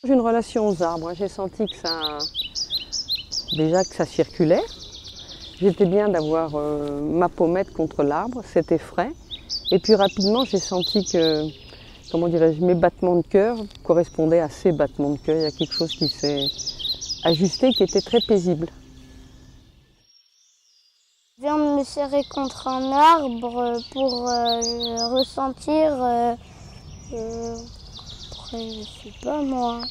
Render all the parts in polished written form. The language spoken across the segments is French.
J'ai une relation aux arbres. J'ai senti que déjà que ça circulait. J'étais bien d'avoir ma pommette contre l'arbre, c'était frais. Et puis rapidement, j'ai senti que, comment dirais-je, mes battements de cœur correspondaient à ces battements de cœur. Il y a quelque chose qui s'est ajusté, qui était très paisible. Je viens de me serrer contre un arbre pour ressentir, après je sais pas moi.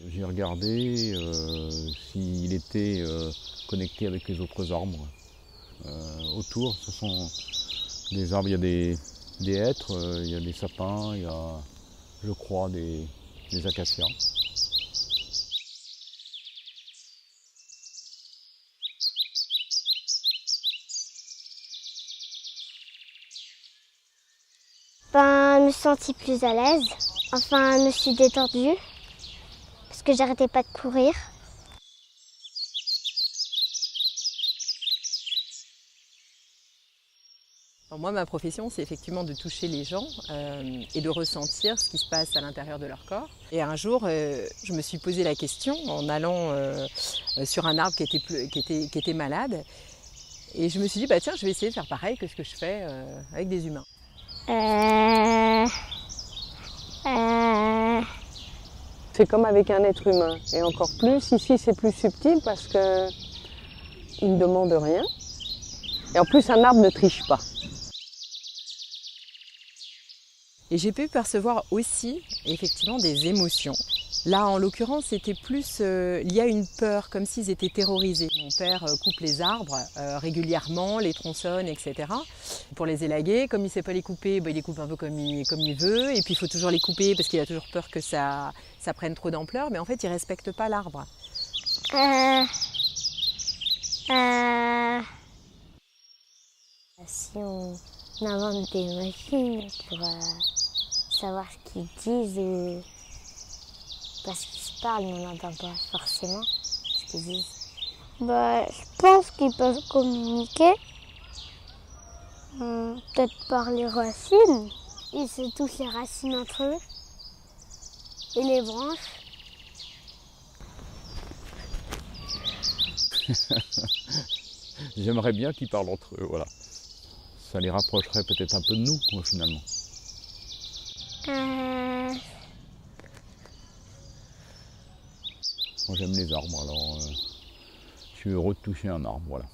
J'ai regardé s'il était connecté avec les autres arbres autour. Ce sont des arbres, il y a des hêtres, il y a des sapins, il y a, je crois, des acacias. Je me sentis plus à l'aise. Enfin, je me suis détendue parce que j'arrêtais pas de courir. Alors moi, ma profession, c'est effectivement de toucher les gens et de ressentir ce qui se passe à l'intérieur de leur corps. Et un jour, je me suis posé la question en allant sur un arbre qui était malade. Et je me suis dit, bah, tiens, je vais essayer de faire pareil que ce que je fais avec des humains. C'est comme avec un être humain. Et encore plus, ici c'est plus subtil parce qu'il ne demande rien. Et en plus, un arbre ne triche pas. Et j'ai pu percevoir aussi, effectivement, des émotions. Là, en l'occurrence, c'était plus lié à une peur, comme s'ils étaient terrorisés. Mon père coupe les arbres régulièrement, les tronçonne, etc. Pour les élaguer, comme il ne sait pas les couper, il les coupe un peu comme il veut. Et puis, il faut toujours les couper parce qu'il a toujours peur que ça prenne trop d'ampleur. Mais en fait, il ne respecte pas l'arbre. Si on invente des machines pour savoir ce qu'ils disent, parce qu'ils se parlent, mais on n'entend pas forcément ce qu'ils disent. Je pense qu'ils peuvent communiquer, peut-être par les racines. Ils se touchent les racines entre eux et les branches. J'aimerais bien qu'ils parlent entre eux, voilà. Ça les rapprocherait peut-être un peu de nous, quoi, finalement. Moi j'aime les arbres, alors je suis heureux de toucher un arbre, voilà.